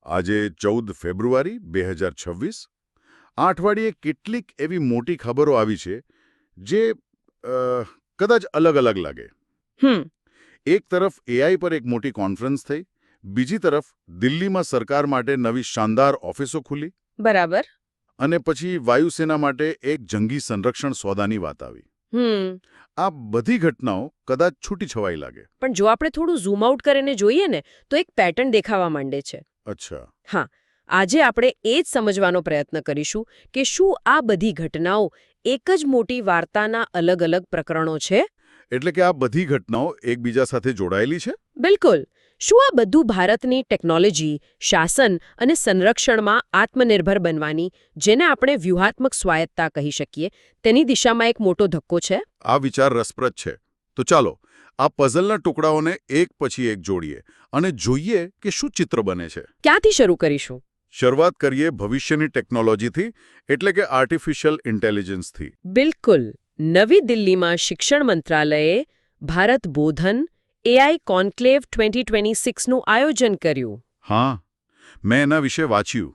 આજે 14 ફેબ્રુઆરી 2026 આ અઠવાડિયે કેટલીક એવી મોટી ખબરો આવી છે જે કદાચ અલગ અલગ લાગે. એક તરફ એઆઈ પર એક મોટી કોન્ફરન્સ થઈ, બીજી તરફ દિલ્હીમાં સરકાર માટે નવી શાનદાર ઓફિસો ખુલી, બરાબર. અને પછી વાયુસેના માટે એક જંગી સંરક્ષણ સોદાની વાત આવી. આ બધી ઘટનાઓ કદાચ છૂટી છવાઈ લાગે. પણ જો આપણે થોડું ઝૂમ આઉટ કરીને જોઈએ ને તો એક પેટર્ન દેખાવા માંડે છે. અચ્છા. હા, આજે આપણે એ જ સમજવાનો પ્રયત્ન કરીશું કે શું આ બધી ઘટનાઓ એક જ મોટી વાર્તાના અલગ અલગ પ્રકરણો છે? એટલે કે આ બધી ઘટનાઓ એકબીજા સાથે જોડાયેલી છે? બિલકુલ. શું આ બધું ભારતની ટેકનોલોજી, શાસન અને સંરક્ષણમાં આત્મનિર્ભર બનવાની, જેને આપણે વ્યૂહાત્મક સ્વાયત્તતા કહી શકીએ, તેની દિશામાં એક મોટો ધક્કો છે? આ વિચાર રસપ્રદ છે. તો ચાલો આ પઝલના ટુકડાઓને એક પછી એક જોડીએ અને જોઈએ કે શું ચિત્ર બને છે. ક્યાંથી શરૂ કરીશું? શરૂઆત કરીએ ભવિષ્યની ટેકનોલોજીથી, એટલે કે આર્ટિફિશિયલ ઇન્ટેલિજન્સથી. બિલકુલ. નવી દિલ્હીમાં શિક્ષણ મંત્રાલયે ભારત બોધન એઆઈ કોન્ક્લેવ 2026નું આયોજન કર્યું. હા, મેં એના વિશે વાંચ્યું.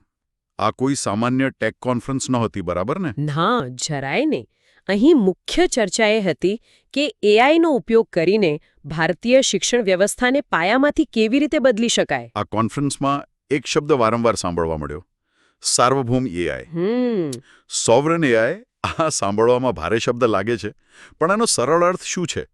આ કોઈ સામાન્ય ટેક કોન્ફરન્સ નહોતી, બરાબર ને? ના, જરાય નહીં. અહીં મુખ્ય ચર્ચા એ હતી કે એઆઈનો ઉપયોગ કરીને ભારતીય શિક્ષણ વ્યવસ્થાને પાયામાંથી કેવી રીતે બદલી શકાય. આ કોન્ફરન્સમાં એક શબ્દ વારંવાર સાંભળવા મળ્યો: સાર્વભૌમ એઆઈ. Sovereign AI. આ સાંભળવામાં ભારે શબ્દ લાગે છે, પણ આનો સરળ અર્થ શું છે?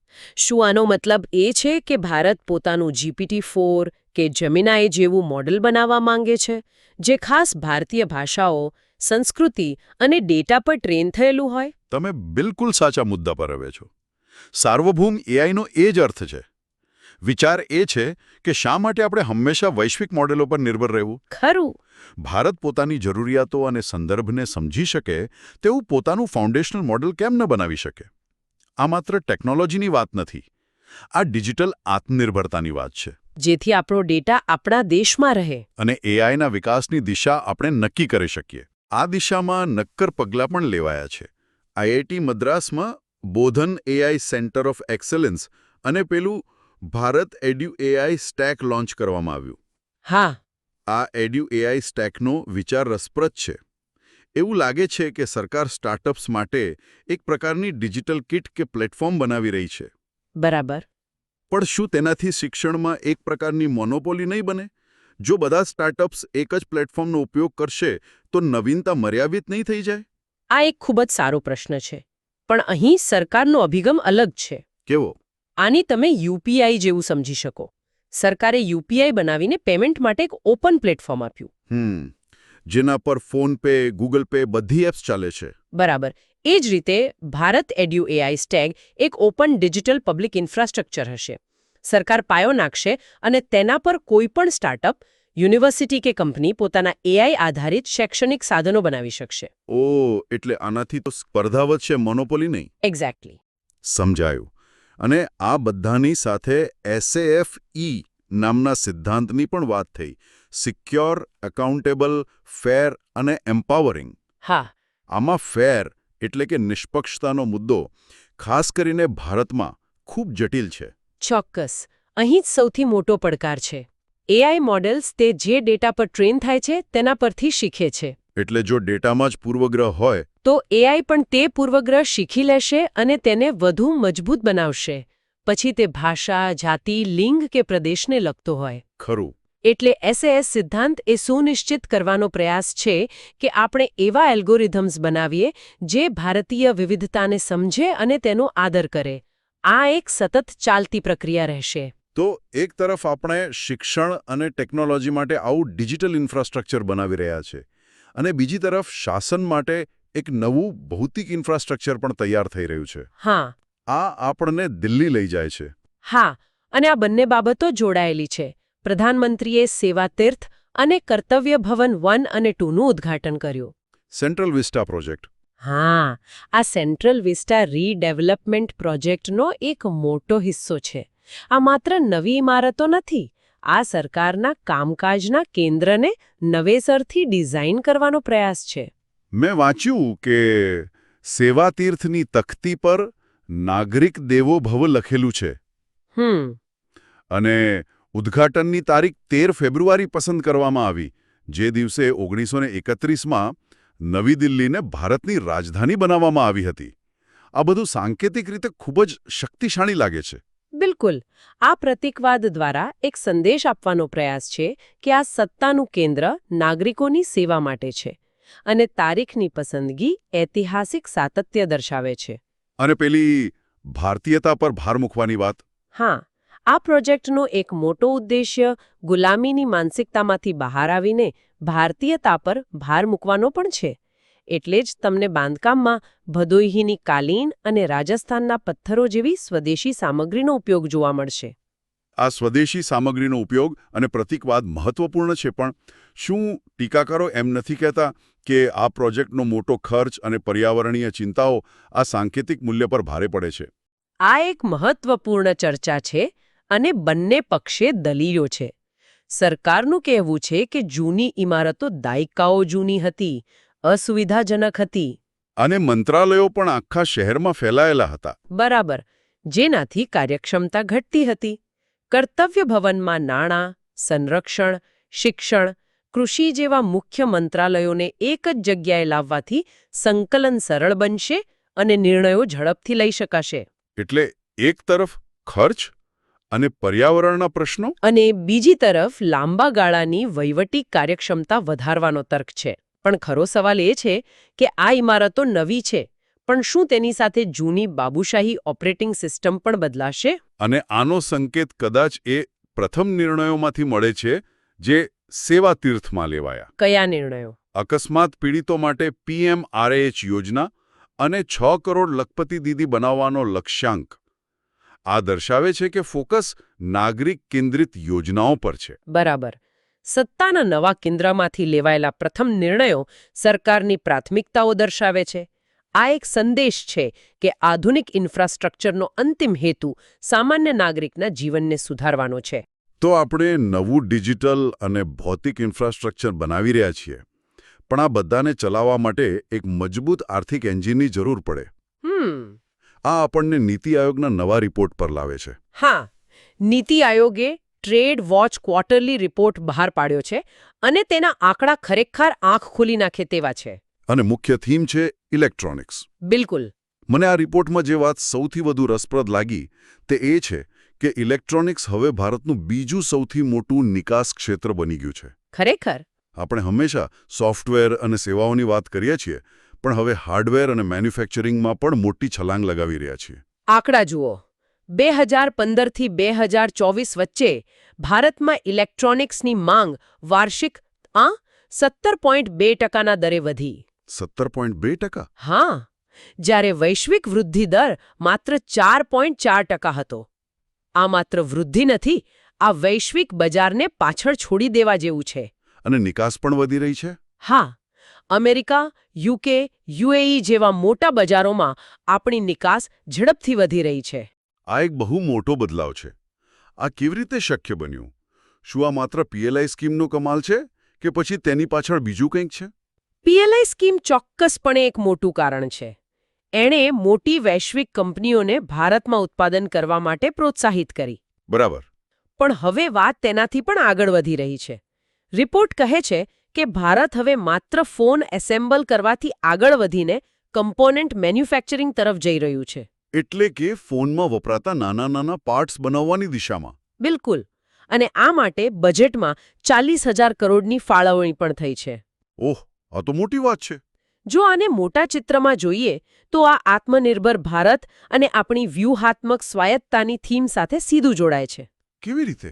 શું આનો મતલબ એ છે કે ભારત પોતાનું GPT-4 કે જેમિનાઈ જેવું મોડેલ બનાવવા માંગે છે, જે ખાસ ભારતીય ભાષાઓ, સંસ્કૃતિ અને ડેટા પર ટ્રેન થયેલું હોય? તમે બિલકુલ સાચા મુદ્દા પર આવે છો. સાર્વભૌમ એઆઈનો એ જ અર્થ છે. વિચાર એ છે કે શા માટે આપણે હંમેશા વૈશ્વિક મોડેલો પર નિર્ભર રહેવું? ખરું. ભારત પોતાની જરૂરિયાતો અને સંદર્ભને સમજી શકે તેવું પોતાનું ફાઉન્ડેશનલ મોડેલ કેમ ન બનાવી શકે? આ માત્ર ટેકનોલોજીની વાત નથી. આ ડિજિટલ આત્મનિર્ભરતાની વાત છે. જેથી આપણો ડેટા આપણા દેશમાં રહે. અને એઆઈના વિકાસની દિશા આપણે નક્કી કરી શકીએ. આ દિશામાં નક્કર પગલાં પણ લેવાયા છે. આઈઆઈટી મદ્રાસમાં Bodhan AI centre of excellence અને પેલું Bharat edu AI stack launch કરવામાં આવ્યું. હા. આ એડ્યુ એઆઈ સ્ટેકનો વિચાર રસપ્રદ છે. એવું લાગે છે કે સરકાર સ્ટાર્ટઅપ્સ માટે એક પ્રકારની ડિજિટલ કિટ કે પ્લેટફોર્મ બનાવી રહી છે. બરાબર. પણ શું તેનાથી શિક્ષણમાં એક પ્રકારની મોનોપોલી નહીં બને? જો બધા સ્ટાર્ટઅપ્સ એક જ પ્લેટફોર્મનો ઉપયોગ કરશે તો નવીનતા મર્યાદિત નહીં થઈ જાય? આ એક ખૂબ જ સારો પ્રશ્ન છે. પણ અહીં સરકારનો અભિગમ અલગ છે. કેવો? આની તમે યુપીઆઈ જેવું સમજી શકો. સરકારે યુપીઆઈ બનાવીને પેમેન્ટ માટે એક ઓપન પ્લેટફોર્મ આપ્યું. જેના પર ફોન પે, ગૂગલ પે બધી એપ્સ ચાલે છે. બરાબર. એ જ રીતે ભારત એડ્યુ એઆઈ સ્ટેગ એક ઓપન ડિજિટલ પબ્લિક ઇન્ફ્રાસ્ટ્રક્ચર હશે. સરકાર પાયો નાખશે અને તેના પર કોઈપણ સ્ટાર્ટઅપ, યુનિવર્સિટી કે કંપની પોતાના એઆઈ આધારિત શૈક્ષણિક સાધનો બનાવી શકશે. એટલે આનાથી તો સ્પર્ધા વધશે, મોનોપોલી નહીં. એક્ઝેક્ટલી. સમજાયું. અને આ બધાની સાથે SAFE નામના સિદ્ધાંતની પણ વાત થઈ. સિક્યોર, એકાઉન્ટેબલ, ફેર અને એમ્પાવરિંગ. હા. આમાં ફેર એટલે કે નિષ્પક્ષતાનો મુદ્દો ખાસ કરીને ભારતમાં ખૂબ જટિલ છે. ચોક્કસ. અહીં જ સૌથી મોટો પડકાર છે. એઆઈ મોડેલ્સ તે જે ડેટા પર ટ્રેન થાય છે તેના પરથી શીખે છે. એટલે જો ડેટામાં જ પૂર્વગ્રહ હોય તો એઆઈ પણ તે પૂર્વગ્રહ શીખી લેશે અને તેને વધુ મજબૂત બનાવશે. પછી તે ભાષા, જાતિ, લિંગ કે પ્રદેશને લગતો હોય. ખરું. એટલે SAS સિદ્ધાંત એ સુનિશ્ચિત કરવાનો પ્રયાસ છે કે આપણે એવા એલ્ગોરિધમ્સ બનાવીએ જે ભારતીય વિવિધતાને સમજે અને તેનો આદર કરે. આ એક સતત ચાલતી પ્રક્રિયા રહેશે. તો એક તરફ આપણે શિક્ષણ અને ટેકનોલોજી માટે આવું ડિજિટલ ઇન્ફ્રાસ્ટ્રક્ચર બનાવી રહ્યા છે, અને બીજી તરફ શાસન માટે એક નવું ભૌતિક ઇન્ફ્રાસ્ટ્રક્ચર પણ તૈયાર થઈ રહ્યું છે. હા. આ આપણને દિલ્હી લઈ જાય છે. હા, અને આ બંને બાબતો જોડાયેલી છે. પ્રધાનમંત્રીએ સેવા તીર્થ અને કર્તવ્ય ભવન 1 અને 2નું ઉદ્ઘાટન કર્યું. Central vista project. હા, આ સેન્ટ્રલ વિસ્ટા રીડેવલપમેન્ટ પ્રોજેક્ટનો એક મોટો હિસ્સો છે. આ માત્ર નવી ઇમારતો નથી. આ સરકારના કામકાજના કેન્દ્રને નવેસરથી ડિઝાઇન કરવાનો પ્રયાસ છે. મેં વાંચ્યું કે સેવા તીર્થની તખ્તી પર નાગરિક દેવો ભવ લખેલું છે. અને ઉદ્ઘાટનની તારીખ 13 ફેબ્રુઆરી પસંદ કરવામાં આવી. જે દિવસે 1931માં નવી દિલ્હીને ભારતની રાજધાની બનાવવામાં આવી હતી. આ બધું સાંકેતિક રીતે ખૂબ જ શક્તિશાળી લાગે છે. બિલકુલ. આ પ્રતીકવાદ દ્વારા એક સંદેશ આપવાનો પ્રયાસ છે કે આ સત્તાનું કેન્દ્ર નાગરિકોની સેવા માટે છે અને તારીખની પસંદગી ઐતિહાસિક સાતત્ય દર્શાવે છે. અને પેલી ભારતીયતા પર ભાર મૂકવાની વાત? હા, આ પ્રોજેક્ટનો એક મોટો ઉદ્દેશ્ય ગુલામીની માનસિકતામાંથી બહાર આવીને ભારતીયતા પર ભાર મૂકવાનો પણ છે. એટલે જ તમને બાંધકામમાં ભદોહીની કાલીન અને રાજસ્થાનના પથ્થરો જેવી સ્વદેશી સામગ્રીનો ઉપયોગ જોવા મળશે. આ સ્વદેશી સામગ્રીનો ઉપયોગ અને પ્રતીકવાદ મહત્વપૂર્ણ છે, પણ શું ટીકાકારો એમ નથી કહેતા કે આ પ્રોજેક્ટનો મોટો ખર્ચ અને પર્યાવરણીય ચિંતાઓ આ સાંકેતિક મૂલ્ય પર ભારે પડે છે? આ એક મહત્વપૂર્ણ ચર્ચા છે અને બંને પક્ષે દલીલો છે. સરકારનું કહેવું છે કે જૂની ઇમારતો દાયકાઓ જૂની હતી, અસુવિધાજનક હતી. અને મંત્રાલયો પણ આખા શહેરમાં ફેલાયેલા હતા. બરાબર, જેનાથી કાર્યક્ષમતા ઘટતી હતી. કર્તવ્ય ભવનમાં નાણાં, સંરક્ષણ, શિક્ષણ, કૃષિ જેવા મુખ્ય મંત્રાલયોને એક જ જગ્યાએ લાવવાથી સંકલન સરળ બનશે અને નિર્ણયો ઝડપથી લઈ શકાશે. એટલે એક તરફ ખર્ચ અને પર્યાવરણના પ્રશ્નો, અને બીજી તરફ લાંબા ગાળાની વહીવટી કાર્યક્ષમતા વધારવાનો તર્ક છે. પણ ખરો સવાલ એ છે કે આ ઇમારતો નવી છે, પણ શું તેની સાથે જૂની બાબુશાહી ઓપરેટિંગ સિસ્ટમ પણ બદલાશે? અને આનો સંકેત કદાચ એ પ્રથમ નિર્ણયોમાંથી મળે છે જે સેવા તીર્થમાં લેવાયા. કયા નિર્ણયો? અકસ્માત પીડિતો માટે PMRAH યોજના અને 6 કરોડ લખપતિ દીદી બનાવવાનો લક્ષ્યાંક. આ દર્શાવે છે કે ફોકસ નાગરિક કેન્દ્રિત યોજનાઓ પર છે. બરાબર. સત્તાના નવા કેન્દ્રમાંથી લેવાયેલા પ્રથમ નિર્ણયો સરકારની પ્રાથમિકતાઓ દર્શાવે છે. આ એક સંદેશ છે કે આધુનિક ઇન્ફ્રાસ્ટ્રક્ચરનો અંતિમ હેતુ સામાન્ય નાગરિકના જીવનને સુધારવાનો છે. તો આપણે નવું ડિજિટલ અને ભૌતિક ઇન્ફ્રાસ્ટ્રક્ચર બનાવી રહ્યા છીએ, પણ આ બધાને ચલાવવા માટે એક મજબૂત આર્થિક એન્જિનની જરૂર પડે. આ આપણને નીતિ આયોગના નવા રિપોર્ટ પર લાવે છે. હા, નીતિ આયોગે ટ્રેડ વોચ ક્વાર્ટરલી રિપોર્ટ બહાર પાડ્યો છે અને તેના આંકડા ખરેખર આંખ ખોલી નાખે તેવા છે. અને મુખ્ય થીમ છે ઇલેક્ટ્રોનિક્સ. બિલકુલ. મને આ રિપોર્ટમાં જે વાત સૌથી વધુ રસપ્રદ લાગી તે એ છે કે ઇલેક્ટ્રોનિક્સ હવે ભારતનું બીજું સૌથી મોટું નિકાસ ક્ષેત્ર બની ગયું છે. ખરેખર. આપણે હંમેશા સોફ્ટવેર અને સેવાઓની વાત કરીએ છીએ, પણ હવે હાર્ડવેર અને મેન્યુફેક્ચરિંગમાં પણ મોટી છલાંગ લગાવી રહ્યા છીએ. આંકડા જુઓ. 2015થી 2024 વચ્ચે ભારતમાં ઇલેક્ટ્રોનિક્સની માંગ વાર્ષિક 17.2% દરે વધી. 17.2%? હા, જ્યારે વૈશ્વિક વૃદ્ધિ દર માત્ર 4.4% હતો. આ માત્ર વૃદ્ધિ નથી, આ વૈશ્વિક બજારને પાછળ છોડી દેવા જેવું છે. અને નિકાસ પણ વધી રહી છે? હા, અમેરિકા, UK, UAE જેવા મોટા બજારોમાં આપણી નિકાસ ઝડપથી વધી રહી છે. આ એક બહુ મોટો બદલાવ છે. આ કેવી રીતે શક્ય બન્યું? શું આ માત્ર PLI સ્કીમનો કમાલ છે કે પછી તેની પાછળ બીજું કંઈક છે? PLI સ્કીમ ચોક્કસપણે એક મોટું કારણ છે. એણે મોટી વૈશ્વિક કંપનીઓને ભારતમાં ઉત્પાદન કરવા માટે પ્રોત્સાહિત કરી. બરાબર. પણ હવે વાત તેનાથી પણ આગળ વધી રહી છે. રિપોર્ટ કહે છે કે ભારત હવે માત્ર ફોન એસેમ્બલ કરવાથી આગળ વધીને કમ્પોનન્ટ મેન્યુફેક્ચરિંગ તરફ જઈ રહ્યું છે. એટલે કે ફોનમાં વપરાતા નાના પાર્ટ્સ બનાવવાની દિશામાં. બિલકુલ. અને આ માટે બજેટમાં 40,000 કરોડની ફાળવણી પણ થઈ છે. ઓહ, આ તો મોટી વાત છે. જો આને મોટા ચિત્રમાં જોઈએ તો આ આત્મનિર્ભર ભારત અને આપણી વ્યૂહાત્મક સ્વાયત્તાની થીમ સાથે સીધું જોડાય છે. કેવી રીતે?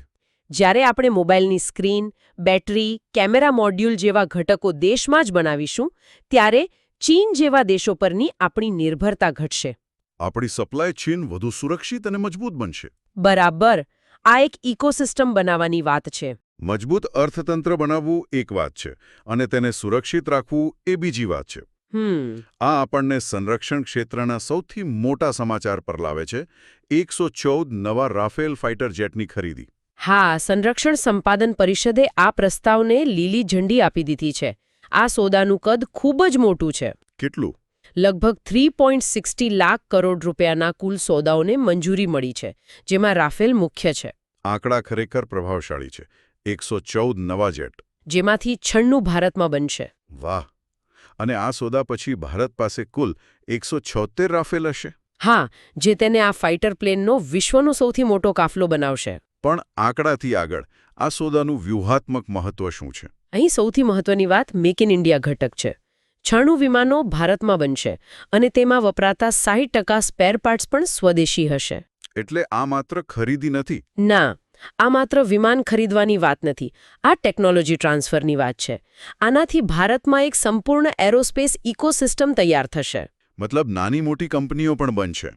જ્યારે આપણે મોબાઈલની સ્ક્રીન, બેટરી, કેમેરા મોડ્યુલ જેવા ઘટકો દેશમાં જ બનાવીશું, ત્યારે ચીન જેવા દેશો પરની આપણી નિર્ભરતા ઘટશે. આપણી સપ્લાય ચેઇન વધુ સુરક્ષિત અને મજબૂત બનશે. બરાબર. આ એક ઇકોસિસ્ટમ બનાવવાની વાત છે. મજબૂત અર્થતંત્ર બનાવવું એક વાત છે અને તેને સુરક્ષિત રાખવું એ બીજી વાત છે. આ આપણને સંરક્ષણ ક્ષેત્રના સૌથી મોટા સમાચાર પર લાવે છે. 114 નવા રાફેલ ફાઇટર જેટની ખરીદી. હા, સંરક્ષણ સંપાદન પરિષદે આ પ્રસ્તાવને લીલી ઝંડી આપી દીધી છે. આ સોદાનું કદ ખૂબ જ મોટું છે. કેટલું? લગભગ 3.60 લાખ કરોડ રૂપિયાના કુલ સોદાઓને મંજૂરી મળી છે, જેમાં રાફેલ મુખ્ય છે. આંકડા ખરેખર પ્રભાવશાળી છે. 114 નવા જેટ. જેમાંથી 96 ભારતમાં બનશે. વાહ. અને આ સોદા પછી ભારત પાસે કુલ 176 રાફેલ હશે. હા, જે તેને આ ફાઇટર પ્લેનનો વિશ્વનો સૌથી મોટો કાફલો બનાવશે. પણ આંકડાથી આગળ આ સોદાનું વ્યૂહાત્મક મહત્વ શું છે? અહીં સૌથી મહત્વની વાત મેક ઇન ઇન્ડિયા ઘટક છે. 96 વિમાનો ભારતમાં બનશે અને તેમાં વપરાતા 60% સ્પેર પાર્ટ્સ પણ સ્વદેશી હશે. એટલે આ માત્ર ખરીદી નથી. ના, આ માત્ર વિમાન ખરીદવાની વાત નથી. આ ટેકનોલોજી ટ્રાન્સફરની વાત છે. આનાથી ભારતમાં એક સંપૂર્ણ એરોસ્પેસ ઇકોસિસ્ટમ તૈયાર થશે. મતલબ નાની મોટી કંપનીઓ પણ બનશે.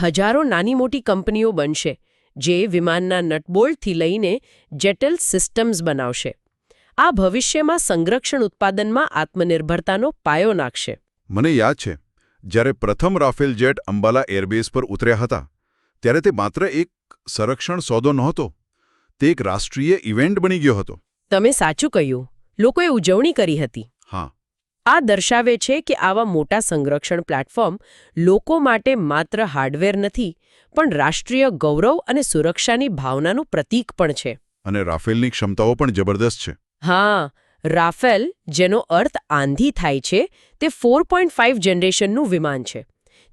હજારો નાની મોટી કંપનીઓ બનશે જે વિમાનના નટબોલ્ટથી લઈને જેટલ સિસ્ટમ્સ બનાવશે. આ ભવિષ્યમાં સંરક્ષણ ઉત્પાદનમાં આત્મનિર્ભરતાનો પાયો નાખશે. મને યાદ છે જ્યારે પ્રથમ રાફેલ જેટ અંબાલા એરબેઝ પર ઉતર્યા હતા ત્યારે તે માત્ર એક સંરક્ષણ સોદો નહોતો, તે એક રાષ્ટ્રીય ઇવેન્ટ બની ગયો હતો. તમે સાચું કહ્યું. લોકોએ ઉજવણી કરી હતી. હા. આ દર્શાવે છે કે આવા મોટા સંરક્ષણ પ્લેટફોર્મ લોકો માટે માત્ર હાર્ડવેર નથી, પણ રાષ્ટ્રીય ગૌરવ અને સુરક્ષાની ભાવનાનું પ્રતીક પણ છે. અને રાફેલની ક્ષમતાઓ પણ જબરદસ્ત છે. હા, રાફેલ, જેનો અર્થ આંધી થાય છે, તે 4.5 જનરેશનનું વિમાન છે.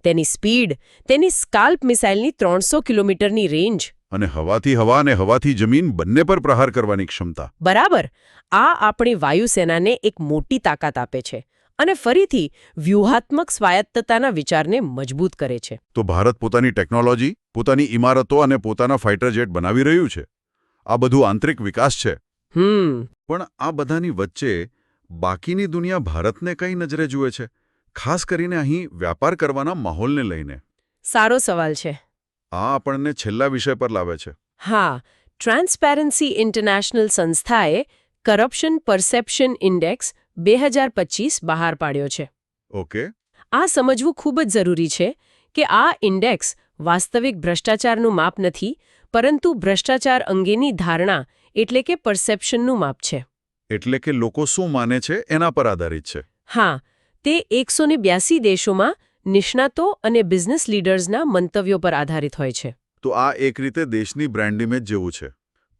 તેની સ્પીડ, તેની સ્કાલ્પ મિસાઇલની 300 કિલોમીટરની રેન્જ. અને હવાથી હવા અને હવાથી જમીન બંને પર પ્રહાર કરવાની ક્ષમતા. બરાબર. આ આપણી વાયુસેનાને એક મોટી તાકાત આપે છે અને ફરીથી વ્યૂહાત્મક સ્વાયત્તતાના વિચારને મજબૂત કરે છે. તો ભારત પોતાની ટેકનોલોજી, પોતાની ઇમારતો અને પોતાના ફાઇટર જેટ બનાવી રહ્યું છે. આ બધું આંતરિક વિકાસ છે. પણ આ બધાની વચ્ચે બાકીની દુનિયા ભારતને કઈ નજરે જુએ છે, ખાસ કરીને અહીં વ્યાપાર કરવાના માહોલને લઈને? સારો સવાલ છે. આ આપણને છેલ્લા વિષય પર લાવે છે. હા, ટ્રાન્સપેરન્સી ઇન્ટરનેશનલ સંસ્થાએ કરપ્શન પરસેપ્શન ઇન્ડેક્સ 2025 બહાર પાડ્યો છે. ઓકે. આ સમજવું ખૂબ જ જરૂરી છે કે આ ઇન્ડેક્સ વાસ્તવિક ભ્રષ્ટાચારનું માપ નથી, પરંતુ ભ્રષ્ટાચાર અંગેની ધારણા એટલે કે પરસેપ્શનનું માપ છે. એટલે કે લોકો શું માને છે એના પર આધારિત છે. હા, તે 182 દેશોમાં નિષ્ણાતો અને બિઝનેસ લીડર્સના મંતવ્યો પર આધારિત હોય છે. તો આ એક રીતે દેશની બ્રાન્ડ ઇમેજ જેવું છે.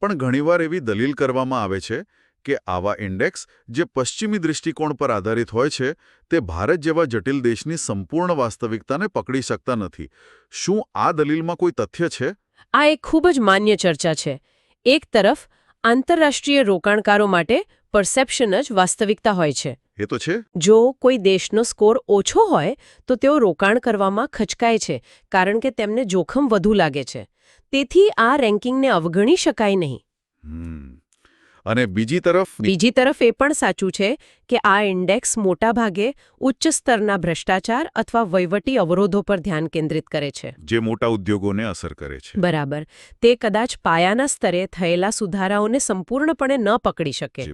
પણ ઘણીવાર એવી દલીલ કરવામાં આવે છે કે આવા ઇન્ડેક્સ જે પશ્ચિમી દૃષ્ટિકોણ પર આધારિત હોય છે તે ભારત જેવા જટિલ દેશની સંપૂર્ણ વાસ્તવિકતાને પકડી શકતા નથી. શું આ દલીલમાં કોઈ તથ્ય છે? આ એક ખૂબ જ માન્ય ચર્ચા છે. એક તરફ આંતરરાષ્ટ્રીય રોકાણકારો માટે પરસેપ્શન જ વાસ્તવિકતા હોય છે. એ તો છે. જો કોઈ દેશનો સ્કોર ઓછો હોય તો તેઓ રોકાણ કરવામાં ખચકાય છે, કારણ કે તેમને જોખમ વધુ લાગે છે. તેથી આ રેન્કિંગને અવગણી શકાય નહીં. અને બીજી તરફ એ પણ સાચું છે કે આ ઇન્ડેક્સ મોટાભાગે ઉચ્ચ સ્તરના ભ્રષ્ટાચાર અથવા વહીવટી અવરોધો પર ધ્યાન કેન્દ્રિત કરે છે, જે મોટા ઉદ્યોગોને અસર કરે છે. બરાબર. તે કદાચ પાયાના સ્તરે થયેલા સુધારાઓને સંપૂર્ણપણે ન પકડી શકે.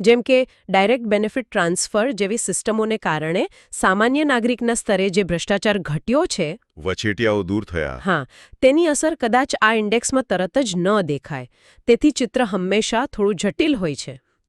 જેમ કે ડાયરેક્ટ બેનિફિટ ટ્રાન્સફર જેવી સિસ્ટમોને કારણે સામાન્ય નાગરિકના સ્તરે જે ભ્રષ્ટાચાર ઘટ્યો છે, વચેટિયાઓ દૂર થયા. હા, તેની અસર કદાચ આ ઇન્ડેક્સમાં તરત જ ન દેખાય. તેથી ચિત્ર હંમેશા થોડું જટિલ હોય છે.